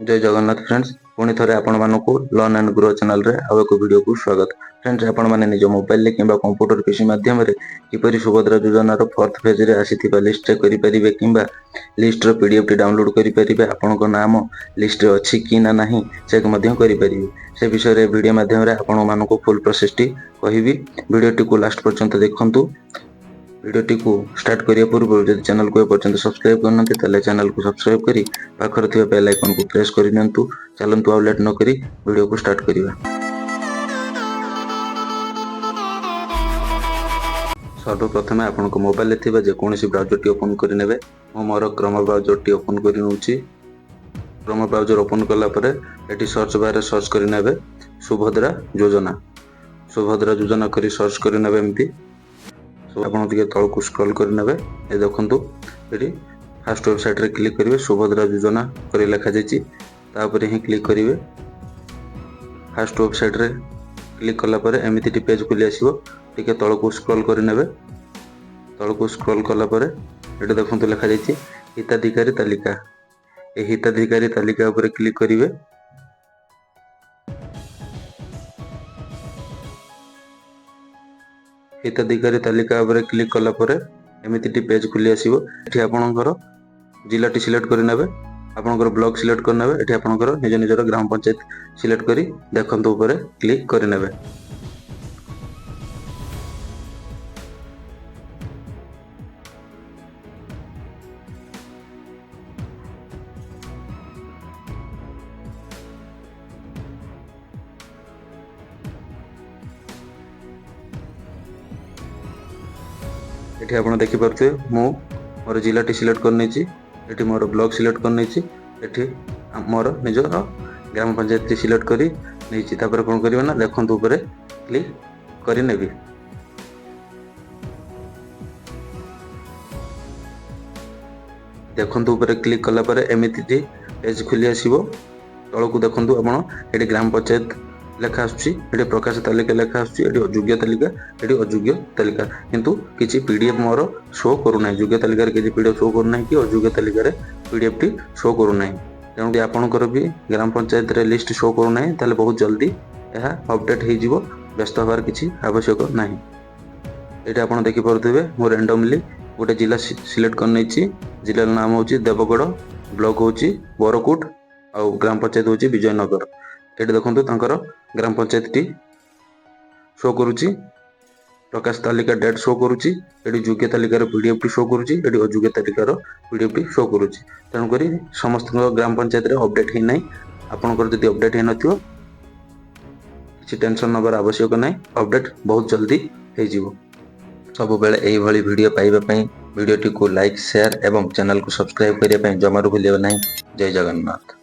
जय जगन्नाथ फ्रेंड्स पुणी थे आपण लर्न एंड ग्रो चैनल रे आउ एक वीडियो को स्वागत। फ्रेंड्स आपण मैंने निज मोबाइल कि कंप्यूटर पीसी माध्यम किपरि सुभद्रा योजनार फोर्थ फेज रे आसीथिबा लिस्ट चेक करि परिबे किंबा लिस्ट रो पीडीएफ टी डाउनलोड करि परिबे, आपनक नाम लिस्ट रे अछि कि ना नाही चेक मध्यम करि परिबे। से विषय रे वीडियो माध्यम रे आपण मानको फुल प्रोसेस टी कहिबी। वीडियो टी को लास्ट पर्यंत देखंतु। वीडियो टी को स्टार्ट करिया पूर्व जदि चैनल को पर्यंत सब्सक्राइब करनते तले चैनल को सब्सक्राइब करी पाखर थिबा बेल आइकन को प्रेस करि नंतु। चलंतु आउ लेट न करी वीडियो को स्टार्ट करिवा। सर्वप्रथम आपण को मोबाइल रे थिबा जे कोनोसी ब्राउजर टी ओपन करि नेबे। मो मोर क्रोम ब्राउजर टी ओपन करि नउची। क्रोम ब्राउजर ओपन कला परे एटी सर्च बार रे सर्च करि नेबे सुभद्रा योजना। सुभद्रा योजना करी सर्च करि नेबे एमती आपन टिके तळ को स्क्रॉल करि नेबे। ए देखंतु एटी फर्स्ट वेबसाइट रे क्लिक करिवे सुभद्रा योजना करी लिखा जायछि ता ऊपर ही क्लिक करिवे। फर्स्ट वेबसाइट रे क्लिक कला परे एमिति टी पेज खुली आसीबो। टिके तळ को स्क्रॉल करि नेबे। तळ को स्क्रॉल कला परे एटी देखंतु लिखा जायछि हिताधिकारी तालिका। ए हिताधिकारी तालिका ऊपर क्लिक करिवे। हिताधिकारी तालिका ऊपर क्लिक कला परे एमिति टी पेज खुली आसीबो। एठी आपनकर जिला टी सिलेक्ट करि नेबे। आपनकर ब्लॉक सिलेक्ट कर नेबे। एठी आपनकर निज निजर ग्राम पंचायत सिलेक्ट करी देखंतु ऊपर क्लिक करि नेबे। एठी आपण देखि परथे मु मोर जिला टी सिलेक्ट कर नेछि। एठी मोर ब्लॉक सिलेक्ट कर नेछि। एठी मोर निजर ग्राम पंचायत टी सिलेक्ट करी नेछि। तापर कोन करिवे ना देखंतु ऊपर क्लिक करि नेबी। देखंतु ऊपर क्लिक कला परे एमिति टी पेज खुली आसीबो। तळ को देखंतु आपण एठी ग्राम पंचायत लेखा आछी, एठी प्रकाश तालिका लेखा आछी, एठी अयोग्य तालिका, एठी अयोग्य तालिका, किंतु किछि पीडीएफ मोर शो करू नै। योग्य तालिका रे किछि पीडीएफ शो करू नै कि अयोग्य तालिका रे पीडीएफ टी शो करू नै। तेणु कि आपनकर भी ग्राम पंचायत रे लिस्ट शो करू नै ताले बहुत जल्दी एहा अपडेट हे जिवो। व्यस्त होबार किछि आवश्यक नाही। एठी आपण देखि परथिबे मो रैंडमली गोटे जिला सिलेक्ट कर नेछि। जिला नाम होछि देवगढ़, ब्लॉक होछि बोरकोट आ ग्राम पंचायत होछि विजयनगर। एठी देखंतु तांकर ग्राम पंचायत टी शो करूची। प्रकाश तालिका डेट शो करूची। एठी योग्य तालिका रो पीडीएफ टी शो करूची। एठी अयोग्य तालिका रो पीडीएफ टी शो करूची। तेणु करी समस्त ग्राम पंचायत रे अपडेट हे नै। आपनकर जदि अपडेट हे नथियो किछि टेंशन नबर आवश्यक नै। अपडेट बहुत जल्दी हे जिवो। सब बेले एही भली वीडियो पाइबा पई वीडियो टी को लाइक शेयर एवं चैनल को सब्सक्राइब करिया पई जमारू भूलिबा नै। जय जगन्नाथ।